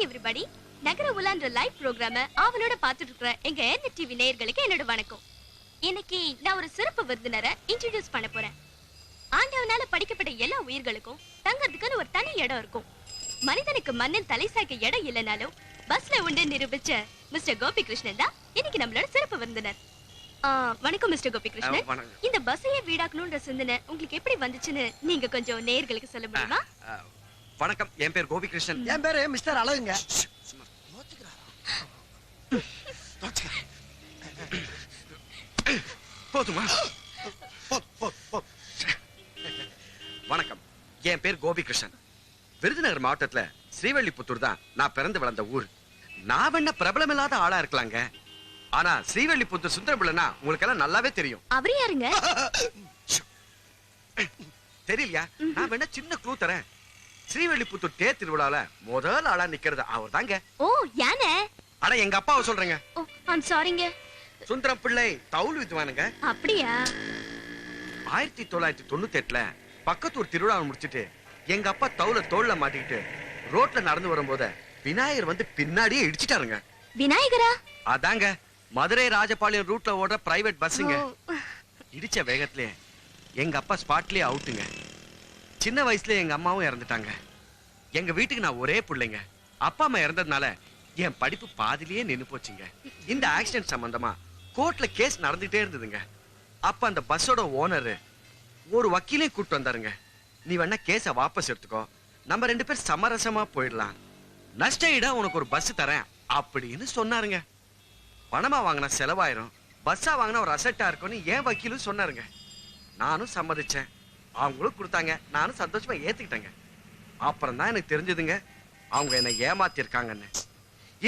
Everybody. நகர உலான்ற live ப்ரோகிராம அவனோட பாத்துட்டு இருக்கிற எங்க ஏர்நெ டிவி நேயர்களுக்கு என்னோட வணக்கம். இன்னைக்கு நான் ஒரு சிறப்பு விருந்தினரை இன்ட்ரோடியூஸ் பண்ண போறேன். ஆண்டவனால படிக்கப்பட்ட எல்லா உயிர்களுக்கும் தங்கறதுக்குன்னு ஒரு தனி இடம் இருக்கும். மனிதனுக்கு மண்ணில் தலை சாய்க்க இடம் இல்லைனாலும் பஸ்ல உண்டு நிரூபிச்ச மிஸ்டர் கோபி கிருஷ்ணன் தான் இன்னைக்கு நம்மளோட சிறப்பு விருந்தினர். வணக்கம் மிஸ்டர் கோபி கிருஷ்ணன். இந்த பஸ்ஸையே வீடாக்கணும்ன்ற சிந்தனை உங்களுக்கு எப்படி வந்துச்சுன்னு நீங்க கொஞ்சம் நேயர்களுக்கு சொல்ல முடியுமா? வணக்கம், என் பேர் கோபி கிருஷ்ணன். என் பேரு மிஸ்டர் அழகுங்க. போதுமா? வணக்கம், என் பேர் கோபி கிருஷ்ணன். விருதுநகர் மாவட்டத்துல ஸ்ரீவல்லிபுத்தூர் தான் நான் பிறந்து வளர்ந்த ஊர். நான் என்ன பிரபலம் இல்லாத ஆளா இருக்கலாங்க, ஆனா ஸ்ரீவல்லிபுத்தூர் சுந்தரபிள்ளனா உங்களுக்கு எல்லாம் நல்லாவே தெரியும். அவரு யாருங்க? தெரியலையா? நான் வேணா சின்ன க்ளூ தரேன். ஸ்ரீவல்லிபுத்தூர் தேர் திருவிழால முதல் ஆளா நிக்கிறது அவர் தாங்க. ஓ, யானை? அட எங்க அப்பாவை சொல்றேங்க. ஓ, ஐம் சாரிங்க. சுந்தரம் பிள்ளை தவுல் வித்துவானுங்க. அப்படியா? 1998ல பக்கத்தூர் திருவிழாவை முடிச்சிட்டு எங்க அப்பா தவுல தோல்ல மாட்டிக்கிட்டு ரோட்ல நடந்து வரும்போது விநாயகர் வந்து பின்னாடியே இடிச்சிட்டாருங்க. விநாயகரா? அதாங்க, மதுரை ராஜபாளையம் ரூட்ல ஓடுற பிரைவேட் பஸ்ஸுங்க. இடிச்ச வேகத்திலே எங்க அப்பா ஸ்பாட்லயே அவுட்டுங்க. சின்ன வயசுல எங்க அம்மாவும் இறந்துட்டாங்க. எங்க வீட்டுக்கு நான் ஒரே பிள்ளைங்க. அப்பா அம்மா இறந்ததுனால என் படிப்பு பாதிலேயே நின்னு போச்சுங்க. இந்த ஆக்சிடென்ட் சம்பந்தமா கோர்ட்ல கேஸ் நடந்துட்டே இருந்ததுங்க. அப்ப அந்த பஸ்ஸோட ஓனர் ஒரு வக்கீலே கூட்டு வந்தாருங்க. நீ வேணா கேஸ வாபஸ் எடுத்துக்கோ, நம்ம 2 பேர் சமரசமா போயிடலாம், நஷ்ட ஈடா உனக்கு ஒரு பஸ் தரேன் அப்படின்னு சொன்னாருங்க. பணமா வாங்கினா செலவாயிரும், பஸ்ஸா வாங்கினா ஒரு அசட்டா இருக்கும்னு ஏன் வக்கீலும் சொன்னாருங்க. நானும் சம்மதிச்சேன், அவங்களும் கொடுத்தாங்க, நானும் சந்தோஷமா ஏத்துக்கிட்டேங்க. அப்புறம் தான் எனக்கு தெரிஞ்சதுங்க அவங்க என்ன ஏமாத்திருக்காங்கன்னு.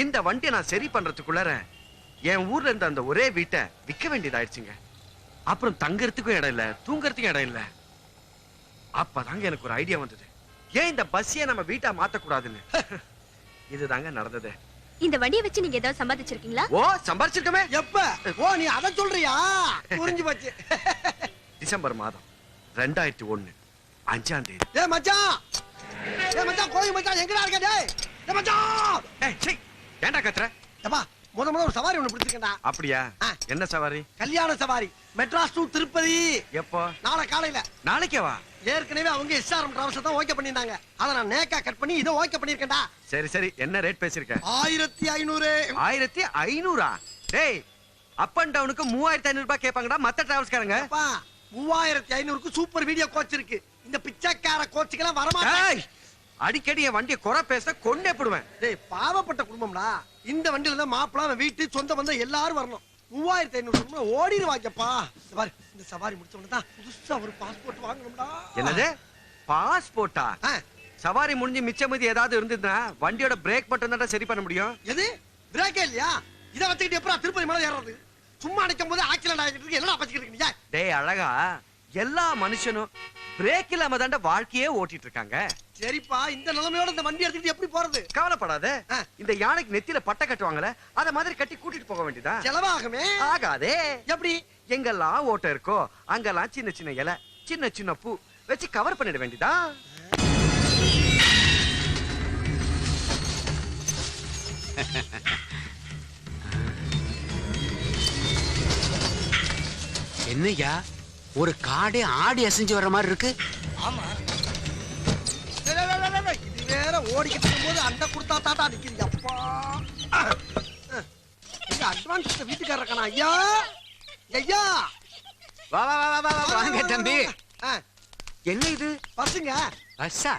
இந்த வண்டியை நான் சரி பண்றதுக்குள்ளார என் ஊர்ல இருந்த அந்த ஒரே வீட்டை விற்க வேண்டியதாயிடுச்சுங்க. அப்புறம் தங்கறதுக்கும் இடம் இல்ல, தூங்கறதுக்கும் இடம் இல்ல. அப்பதாங்க எனக்கு ஒரு ஐடியா வந்தது, ஏன் இந்த பஸ்ஸையே நம்ம வீட்டா மாத்தக்கூடாதுன்னு. இதுதாங்க நடந்தது. இந்த வண்டியை வச்சு நீங்க ஏதாவது சம்பாதிச்சிருக்கீங்களா? ஓ, சம்பாதிச்சிருக்கமே. எப்ப? ஓ, நீ அத சொல்றியா? புரிஞ்சு போச்சு. டிசம்பர் மாதம் 2001 5ஆம் தேதி. ஏ மச்சான், ஏ மச்சான், கோயில் மச்சான், எங்கடா இருக்க டேய்? ஏ மச்சான், ஏய் சீ, ஏன்டா கத்துற? எப்பா முத ஒரு சவாரி ஒண்ணு பிடிச்சிருக்கேன்டா. அப்படியா? என்ன சவாரி? கல்யாண சவாரி, மெட்ராஸ் டு திருப்பதி. எப்போ? நாளை காலையில. நாளைக்கே வா. ஏற்கனவே அவங்க எஸ்ஆர்எம் டிராவல்ஸ் தான் ஓகே பண்ணிருந்தாங்க, அத நான் நேக்கா கட் பண்ணி இத ஓகே பண்ணிருக்கேன்டா. சரி சரி, என்ன ரேட் பேசிருக்க? 1500. 1500? டேய், அப் அண்ட் டவுனுக்கு 3500 ரூபாய் கேட்பாங்கடா மத்த டிராவல்ஸ்காரங்க. அப்பா 3500க்கு சூப்பர் வீடியோ கோச் இருக்கு, இந்த பிச்சைக்கார கோச்சுக்கெல்லாம் வர மாட்டாங்க. அடிக்கடி என் வண்டியை குறை பேச கொண்டே போடுவேன். டேய், பாவப்பட்ட குடும்பம்டா. இந்த வண்டியில தான் மாப்பிள்ள வீட்டு சொந்த பந்தம் எல்லாரும் வரணும். 3500 ஓடிடுவாங்கப்பா. பாரு, இந்த சவாரி முடிச்ச உடனே தான் புதுசா ஒரு பாஸ்போர்ட் வாங்கணும்டா. என்னது பாஸ்போர்ட்டா? சவாரி முடிஞ்சு மிச்ச மீதி ஏதாவது இருந்ததுன்னா வண்டியோட பிரேக் மட்டும் தான் சரி பண்ண முடியும். எது பிரேக்கே இல்லையா? இத வச்சுக்கிட்டு எப்பறா திருப்பதி மலை ஏறது? சும்மா நிக்கும் போது ஆக்சிடென்ட் ஆகிட்டு இருக்கு, என்னடா பச்சிக்கிட்டு இருக்கீங்க? டேய் அழகா, எல்லா மனுஷனும் பிரேக் இல்லாம தாண்ட வாழ்க்கையே ஓட்டிட்டு இருக்காங்க. சரிப்பா, இந்த நிலைமையோட இந்த வண்டி எடுத்துட்டு எப்படி போறது? கவலைப்படாத, இந்த யானைக்கு நெத்தியில பட்டை கட்டுவாங்கல, அத மாதிரி கட்டி கூட்டிட்டு போக வேண்டியதா. செலவாகுமே? ஆகாதே. எப்படி? எங்கெல்லாம் ஓட்ட இருக்கோ அங்கெல்லாம் சின்ன சின்ன இலை, சின்ன சின்ன பூ வச்சு கவர் பண்ணிட வேண்டியதா. என்னையா ஒரு காடே ஆடி அசைஞ்சு வர்ற மாதிரி இருக்கு? ஆமா, இது வேற ஓடிக்கிட்டு இருக்கும்போது அந்த குடுத்தா தாத்தா நிக்குது. அப்பா, இந்த அட்வான்ஸ் வீட்டுக்காரர் இருக்கானா? ஐயா ஐயா, வா வா வா வா வாங்க தம்பி. என்ன இது? பஸ்ஸுங்க. பஸ்ஸா?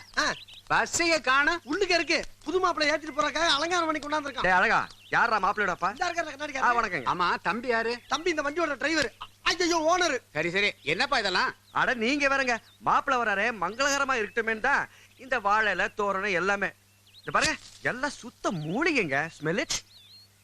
பஸ்ஸையே காணோம். உள்ளுக்கு இருக்கு, புது மாப்பிள்ளை ஏத்திட்டு போறக்காக அலங்காரம் பண்ணி கொண்டாந்து இருக்கான். டேய் அழகா, யாரா மாப்பிள்ளையோடப்பா? இந்த இருக்காரு கண்ணாடிக்காரர். வணக்கங்க. ஆமா, தம்பி யாரு? தம்பி இந்த வண்டியோட டிரைவர். ஐயோ, ஓனர். சரி சரி, என்னப்பா இதெல்லாம்? அட நீங்க வேறங்க, மாப்பிள்ளை வராரே மங்களகரமா இருக்கட்டுமே தான் இந்த வாழைல தோரணம் எல்லாமே. இந்த பாருங்க, எல்லாம் சுத்த மூலிகைங்க. Smell it.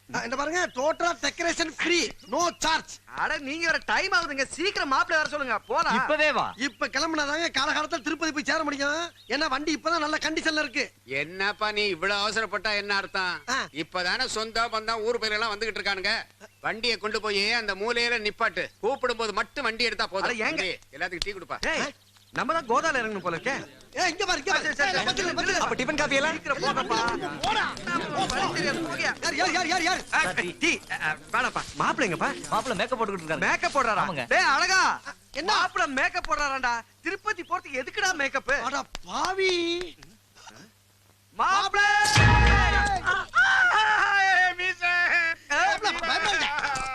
இந்த பாருங்க, டோட்டலா டெக்கரேஷன் ஃப்ரீ, நோ சார்ஜ். அட நீங்க வேற டைம் ஆகுதுங்க, சீக்கிரம் மாப்பிள்ளை வர சொல்லுங்க. போலாம். இப்பவே வா. இப்ப கிளம்புனாதாங்க காலகாலத்துல திருப்பதி போய் சேர முடியும். ஏன்னா வண்டி இப்பதான் நல்ல கண்டிஷன்ல இருக்கு. என்னப்பா நீ இவ்வளவு அவசரப்பட்டா என்ன அர்த்தம்? இப்பதானே சொந்த பந்தம் ஊர் பேர் எல்லாம் வந்துகிட்டு இருக்கானுங்க. வண்டியை கொண்டு போய் அந்த மூலையில நிப்பாட்டு, கூப்பிடும் போது மட்டும் வண்டி எடுத்தா போதும். ஏங்க எல்லாத்துக்கும் டீ கொடுப்பா. நம்ம தான் கோதால இறங்கணும் போல இருக்கே. ஏய் இங்க பாரு அப்ப டிபன் காபி எல்லாம் வேணாப்பா. மாப்பிள்ளை எங்கப்பா? மாப்பிள்ள மேக்கப் போட்டுக்கிட்டு இருக்காங்க. மேக்கப் போடுறாரா? ஆமாங்க. டேய் அழகா, என்ன? மாப்பிள்ளை மேக்கப் போடுறாராண்டா? திருப்பதி போறதுக்கு எதுக்குடா மேக்கப்? அட பாவி மாப்பிள்ளை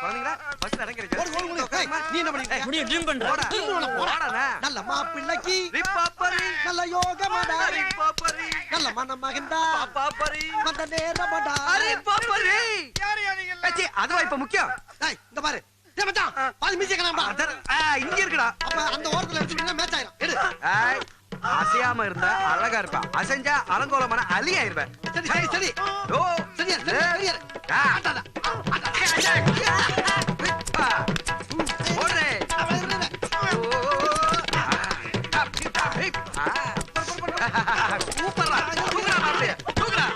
குழந்தைங்களா பஸ்ல இறங்குறீங்க. நீ என்ன பண்ணிட்டு முடிய ட்ரீம் பண்ற. நல்ல மாப்பிள்ளைக்கு ரிப்பாப்பரி நல்ல யோகமடா ரிப்பாப்பரி நல்ல மனமகந்தா பாப்பாப்பரி வந்த நேரமடா ரிப்பாப்பரி. ஏச்சி அதுவா இப்ப முக்கியம். டேய் இந்த பாரு டேய் மச்சான் பாதி மீசை கணாம்டா. இங்க இருக்குடா. அப்ப அந்த ஓரத்துல எடுத்துட்டா மேட்ச் ஆயிரும். எடு. ஏய் அசையாம இருந்தா அழகா இருப்பா. அசைஞ்சா அலங்கோலமான அலி ஆயிருவேன். சரி சரி சரி ஓ சரியா சரியா ஆட்டாடா ஓடுறே. சூப்பர்ரா. தூக்குடா மாப்பிள்ளைய. தூக்குடா.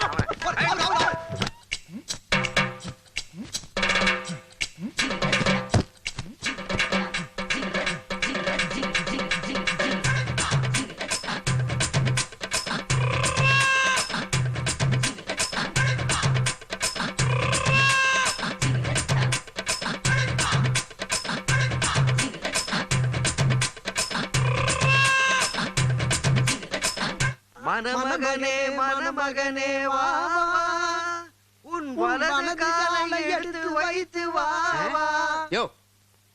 மணமகனே மணமகனே வா உன் வலது காலை எடுத்து வைத்து வா. யோ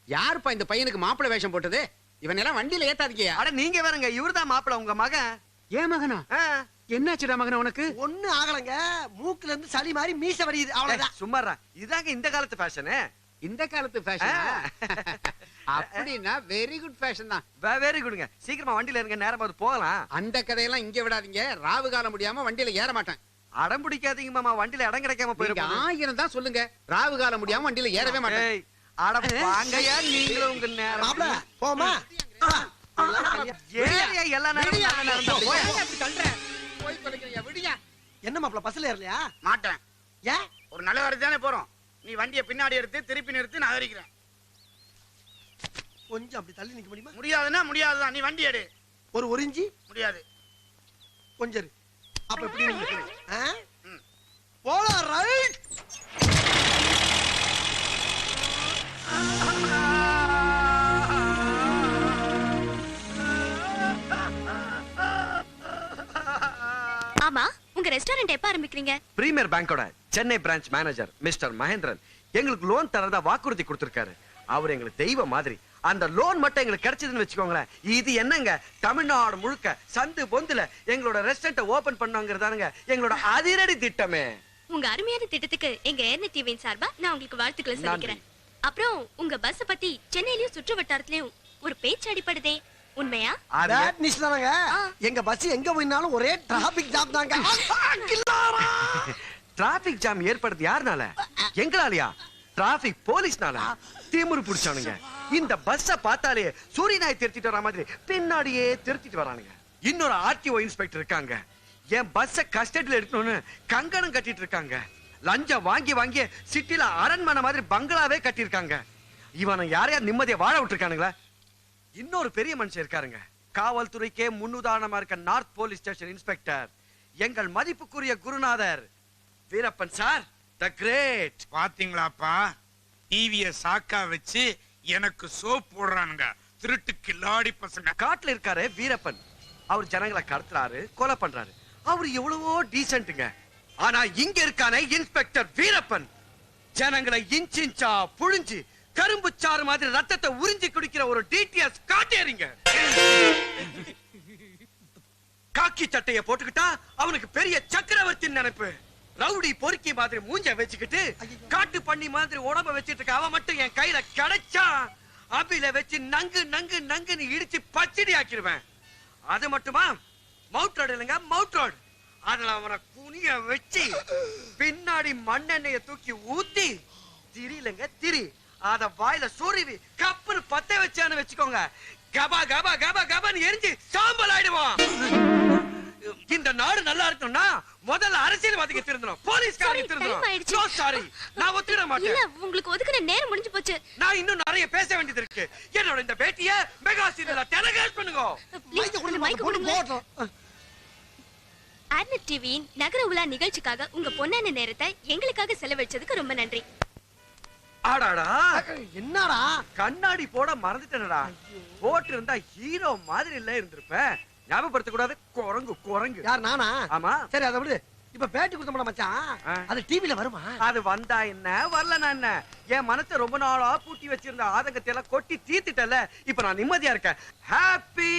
யாருப்பா இந்த பையனுக்கு மாப்பிள்ளை வேஷம் போட்டது? இவன் எல்லாம் வண்டியில ஏத்தாதீங்க. அட நீங்க வேறங்க, இவர்தான் மாப்பிள்ளை உங்க மகன். ஏன் மகனா? என்னாச்சுடா மகனா உனக்கு? ஒண்ணு ஆகலங்க, மூக்குல இருந்து சளி மாதிரி மீசை வடியுது அவ்வளவுதான். சும்மாறா, இதாங்க இந்த காலத்து ஃபேஷனு. இந்த காலத்து ஃபேஷன் அப்படின்னா வெரி குட் ஃபேஷன் தான். வெரி குட்ங்க. சீக்கிரமா வண்டியில இருங்க, நேரமா போகலாம். அந்த கதையெல்லாம் இங்க விடாதீங்க. ராவு காலம் முடியாம வண்டியில ஏற மாட்டேன். அடம் பிடிக்காதீங்க மாமா, வண்டியில இடம் கிடைக்காம நீங்க போயிருப்பாங்க. 1000 தான் சொல்லுங்க, ராவு காலம் முடியாம வண்டியில ஏறவே மாட்டேன். ஏய், அட வாங்கயா நீங்களும் உங்க நேரம். மாப்ள போமா ஏரியா எல்லா நேரமும் நல்ல நேரம் தான். போய். அப்படி தள்ளுற. போய் தொலைக்கிறியா? விடியா. என்ன மாப்ள பஸ்ல ஏறலையா? மாட்டேன். ஏன்? ஒரு நல்ல காரியத்துக்கு தானே போறோம். நீ வண்டியை பின்னாடி எடுத்து திருப்பி நிறுத்தி நான் அகரிக்கிறேன். கொஞ்சம் அப்படி தள்ளி நிக்க முடியுமா? முடியாதுன்னா முடியாதுதான். நீ வண்டி எடு. ஒரு இன்ச்சி முடியாது. கொஞ்சம் இரு. அப்ப எப்படி நிக்கு? போலாம் ரைட். ஆமா, உங்க ரெஸ்டாரண்ட் எப்ப ஆரம்பிக்கிறீங்க? பிரீமியர் பேங்கோட Chennai branch manager mister Mahendran எங்களுக்கு லோன் தரதா வாக்குறுதி கொடுத்திருக்காரு. அவர் எங்களுக்கு தெய்வம் மாதிரி. அந்த லோன் மட்டும் எங்களுக்கு கிடைச்சதுன்னு வச்சுக்கோங்களேன், இது என்னங்க தமிழ்நாடு முழுக்க சந்து பொந்துல எங்களோட ரெஸ்டாரண்ட ஓபன் பண்ணுங்கிறதானுங்க எங்களோட அதிரடி திட்டமே. உங்க அருமையான திட்டத்துக்கு எங்க ஏர்நெட் டிவியின் சார்பா நான் உங்களுக்கு வாழ்த்துக்களை சொல்லிக்கிறேன். அப்புறம் உங்க பஸ் பத்தி சென்னையிலயும் சுற்று வட்டாரத்திலயும் ஒரு பேச்சு அடிப்படுதே, உண்மையா? பேட் நியூஸ் தானங்க. எங்க பஸ் எங்க போயினாலும் ஒரே டிராபிக் ஜாம் தாங்க. டிராபிக் ஜாம் ஏற்படுது யாருனால? எங்களாலயா? டிராபிக் போலீஸ்னால. திமிரு புடிச்சானுங்க. இந்த பஸ்ஸ பார்த்தாலே சூரியனாய் திருத்திட்டு வர மாதிரி பின்னாடியே திருத்திட்டு வரானுங்க. இன்னொரு ஆர்டிஓ இன்ஸ்பெக்டர் இருக்காங்க. என் பஸ்ஸ கஸ்டடியில எடுக்கணும்னு கங்கணம் கட்டிட்டு இருக்காங்க. லஞ்சம் வாங்கி வாங்கி சிட்டில அரண்மனை மாதிரி பங்களாவே கட்டியிருக்காங்க. இவனை யாரையா நிம்மதியா வாழ விட்டுருக்கானுங்களா? இன்னொரு பெரிய மனுஷன் இருக்காருங்க, காவல்துறைக்கே முன்னுதாரணமா இருக்க நார்த் போலீஸ் ஸ்டேஷன் இன்ஸ்பெக்டர், எங்கள் மதிப்புக்குரிய குருநாதர் வீரப்பன் சார், தி கிரேட். பாத்தீங்களாப்பா, டிவிய சாக்கா வச்சு எனக்கு சோப் போடுறானுங்க திருட்டு கில்லாடி பசங்க. காட்டுல இருக்காரு வீரப்பன், அவர் ஜனங்களை கடத்துறாரு, கொலை பண்றாரு. அவர் எவ்வளவோ டீசென்ட்ங்க. ஆனா இங்க இருக்கானே இன்ஸ்பெக்டர் வீரப்பன், ஜனங்களை இன்ச்சின்ச்சா புழிஞ்சு கரும்பு சாறு மாதிரி ரத்தத்தை உறிஞ்சி குடிக்கிற ஒரு டிடிஎஸ் காட்டேறிங்க. காக்கி சட்டைய போட்டுக்கிட்டா அவனுக்கு பெரிய சக்கரவர்த்தி நினைப்பு. ரவுடி பொறுக்கி மாதிரி மூஞ்ச வச்சுக்கிட்டு காட்டு பண்ணி மாதிரி உடம்ப வச்சிட்டு இருக்க அவன் மட்டும் என் கையில கிடைச்சா அபில வச்சு நங்கு நங்கு நங்குன்னு இடிச்சு பச்சடி ஆக்கிடுவேன். அது மட்டுமா, மவுட் ரோடு இல்லைங்க, மவுட் ரோடு, அதுல அவனை குனிய வச்சு பின்னாடி மண்ணெண்ணெய தூக்கி ஊத்தி திரிலங்க திரி அத வாயில சொருவி கப்புன்னு பத்த வச்சான்னு வச்சுக்கோங்க, கபா கபா கபா கபான்னு எரிஞ்சு சாம்பல் ஆயிடுவான். இந்த நாடு நல்லா இருக்கணும்னா முதல்ல அரசியல்வாதிக்கு திருந்தணும், போலீஸ்காரங்க Sorry, திருந்தணும். time ஆயிடுச்சு. No, sorry. நான் ஒத்துக்கிட இல்ல மாட்டேன். உங்களுக்கு ஒதுக்குற நேரம் முடிஞ்சு போச்சு. நான் இன்னும் நிறைய பேச வேண்டியது இருக்கு. என்னோட இந்த பேட்டிய மெகா சீரியல்ல டெலிகாஸ்ட் பண்ணுங்க. மைக்க கொடுங்க, மைக்க கொடுங்க, போட்டோம். ஆர்னட் டிவியின் நகர உலா நிகழ்ச்சிக்காக உங்க பொன்னான நேரத்தை எங்களுக்காக செலவழிச்சதுக்கு ரொம்ப நன்றி. ஆடாடா, என்னடா கண்ணாடி போட மறந்துட்டேனடா. போட்டு இருந்தா ஹீரோ மாதிரி இல்ல இருந்திருப்பேன். ஞாபகப்படுத்த கூடாது. குரங்கு குரங்கு. யார் நானா? ஆமா. சரி அதை விடு. இப்ப பேட்டி கொடுத்தோம்ல மச்சான், அது டிவில வருமா? அது வந்தா என்ன வரலனா என்ன? என் மனசை ரொம்ப நாளா பூட்டி வச்சிருந்த ஆதங்கத்தை எல்லாம் கொட்டி தீர்த்துட்டல. இப்ப நான் நிம்மதியா இருக்கேன். ஹாப்பி.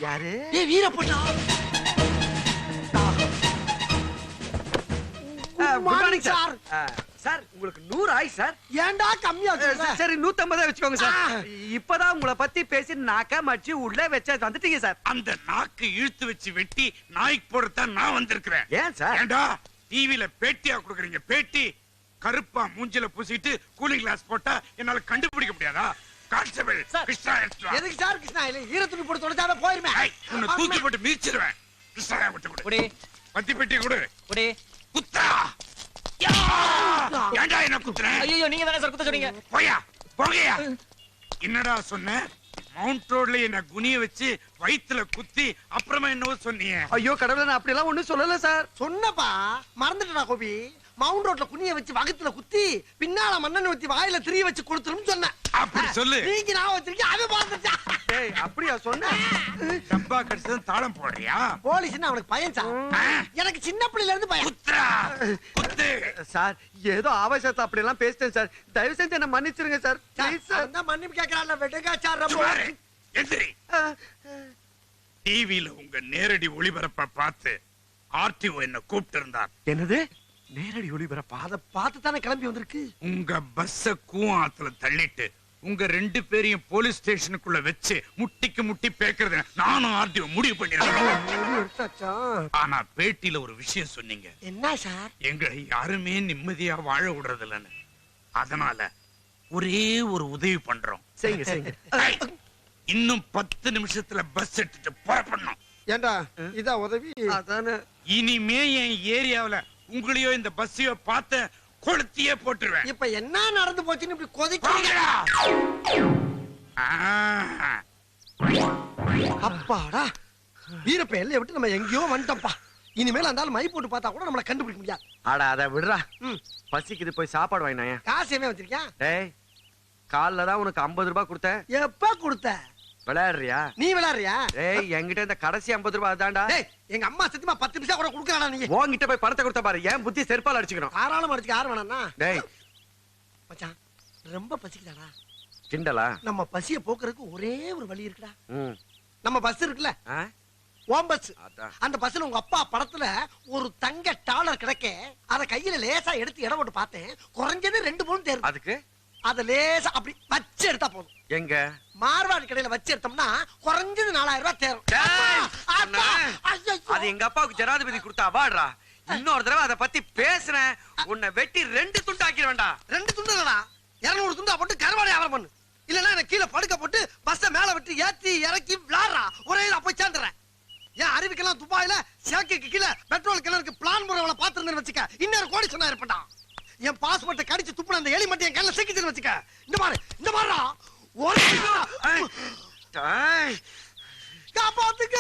யாரு? ஏய் வீரப்பட்டா. Good morning sir. சார் உங்களுக்கு 100 ஆயிடுச்சு சார். ஏன்டா கம்மியா சொல்ற? சரி 150 வச்சுக்கோங்க சார். இப்பதான் உங்களை பத்தி பேசி நாக்க மச்சி உள்ள வச்ச வந்துட்டீங்க சார். அந்த நாக்கு இழுத்து வச்சு வெட்டி நாய்க்கு போடத்தான் நான் வந்திருக்கிறேன். ஏன் சார்? ஏண்டா டிவில பேட்டியா கொடுக்குறீங்க? பேட்டி கருப்பா மூஞ்சில பூசிட்டு கூலிங் கிளாஸ் போட்டா என்னால கண்டுபிடிக்க முடியாதா? கான்ஸ்டபிள் கிருஷ்ணா எடுத்து வா. எதுக்கு சார் கிருஷ்ணா இல்ல ஈரத்துணி போட்டு தொடச்சாவே போயிருமே. ஏய், உன்னை தூக்கி போட்டு மிதிச்சிடுவேன். கிருஷ்ணா விட்டு கொடு. குடி பத்தி பெட்டி கொடு. குடி. குத்தா. யா! ஏண்டா என்ன குத்துற? ஐயோ நீங்க தானே சார் குத்த சொன்னீங்க. போயா போகையா. என்னடா சொன்ன? மவுண்ட் ரோட்ல என்ன குனிய வச்சு வயித்துல குத்தி அப்புறமா என்னவோ சொன்னீங்க. ஐயோ கடவுளே, நான் அப்படி எல்லாம் ஒண்ணும் சொல்லல சார். சொன்னப்பா மறந்துட்டா கோபி. மவுண்ட் ரோட்ல குனிய வச்சு வகத்துல குத்தி பின்னால மண்ணெண்ணெய் ஊத்தி வாயில திரிய வச்சு கொடுத்துருன்னு சொன்னேன். அப்படி சொல்லு. நீங்க நான் வச்சிருக்கேன் அது பார்த்துட்டா. ஏய் அப்படியா சொன்ன? டப்பா கடிச்சது தாளம் போடுறியா? போலீஸ்னா அவனுக்கு பயம் சார். எனக்கு சின்ன பிள்ளையில இருந்து பயம். குத்துறா குத்து. சார் ஏதோ ஆவேசத்தை அப்படி எல்லாம் பேசிட்டேன் சார். தயவு செஞ்சு என்ன மன்னிச்சிருங்க சார். Please sir. அந்த மன்னிப்பு கேக்குறான்ல வெட்டுங்க சார். சுமாரு. எந்திரி. டிவில உங்க நேரடி ஒளிபரப்ப பார்த்து ஆர்டிஓ என்ன கூப்பிட்டு இருந்தார். என்னது? நேரடி ஒளிபரப்பா? அத பார்த்து தானே கிளம்பி வந்திருக்கு. உங்க பஸ்ஸ கூவாத்துல தள்ளிட்டு உங்க 2 பேரையும் போலீஸ் ஸ்டேஷனுக்குள்ள வச்சு முட்டிக்கு முட்டி பேக்குறது நானும் ஆர்டிஓ முடிவு பண்ணிருக்கேன். ஆனா பேட்டியில ஒரு விஷயம் சொன்னீங்க. என்ன சார்? எங்களை யாருமே நிம்மதியா வாழ விடுறது இல்லைன்னு. அதனால ஒரே ஒரு உதவி பண்றோம். செய்யுங்க செய்யுங்க. ஏய், இன்னும் 10 நிமிஷத்துல பஸ் எடுத்துட்டு புறப்படணும். ஏண்டா இதா உதவி? அதானே. இனிமே என் ஏரியாவுல உங்களையோ இந்த பஸ்ஸையோ பார்த்த கொளுத்தியே போட்டுருவேன். இப்ப என்ன நடந்து போச்சுன்னு இப்படி கொதிக்கிறீங்க? அப்பாடா வீரப்ப எல்லைய விட்டு நம்ம எங்கேயோ வந்துட்டோம்ப்பா. இனிமேல் அந்த மை போட்டு பார்த்தா கூட நம்மள கண்டுபிடிக்க முடியாது. ஆடா அத விடுறா. பசிக்குது போய் சாப்பாடு வாங்கினாயா? காசு என்ன வச்சிருக்கேன்? டேய் காலைல தான் உனக்கு 50 ரூபாய் கொடுத்தேன். எப்ப கொடுத்த? விளையாடுறியா? நீ விளையாடுறியா? டேய் என்கிட்ட இந்த கடைசி 50 ரூபாய் அதான்டா. டேய் எங்க அம்மா சத்தியமா 10 பைசா கூட கொடுக்கறடா நீ. உன்கிட்ட போய் பணத்தை கொடுத்த பாரு. ஏன் புத்தி செருப்பால அடிச்சுக்கணும். தாராளமா அடிச்சுக்க. யார் வேணாம்னா? டேய் மச்சான் ரொம்ப பசிக்குதாடா. கிண்டலா? நம்ம பசிய போக்குறதுக்கு ஒரே ஒரு வழி இருக்குடா. ம். நம்ம பஸ் இருக்குல்ல, ஆ? ஓம் பஸ். அதான். அந்த பஸ்ல உங்க அப்பா படத்துல ஒரு தங்க டாலர் கிடைக்க அத கையில லேசா எடுத்து இடம் போட்டு பார்த்தேன். குறைஞ்சது 2-3 தேர்வு. அதுக்கு அத லேசா அப்படி வச்சு எடுத்தா போதும். எங்க? மார்வாடி கடையில வச்சு எடுத்தோம்னா குறைஞ்சது 4000 ரூபாய் தேரும். டேய், அப்பா, அண்ணா, அது எங்க அப்பாவுக்கு ஜனாதிபதி கொடுத்த அவார்டுடா. இன்னொரு தடவை அத பத்தி பேசுறேன் உன்னை வெட்டி 2 துண்டு ஆக்கிட வேண்டாம். 2 துண்டு இல்லடா, 200 துண்டா போட்டு கருவாடை வியாபாரம் பண்ணு. இல்லன்னா என்ன கீழே படுக்க போட்டு பஸ்ஸ மேல விட்டு ஏத்தி இறக்கி விளாடுறா. ஒரே நான் போய் சேர்ந்துறேன். ஏன் அறிவிக்கலாம் துபாயில சேக்கைக்கு கீழே பெட்ரோல் கிணறுக்கு பிளான் முறைகளை பாத்துருந்தேன்னு வச்சுக்க, இன்னொரு கோடி சொன்னா இருப்பா. என் பாஸ்போர்ட்டை கடிச்சு துப்புன அந்த எலி மட்டும் என் கையில சிக்கிச்சுன்னு வச்சுக்க. இந்த மாதிரிடா ஒரு டேய் காப்பாத்துக்க.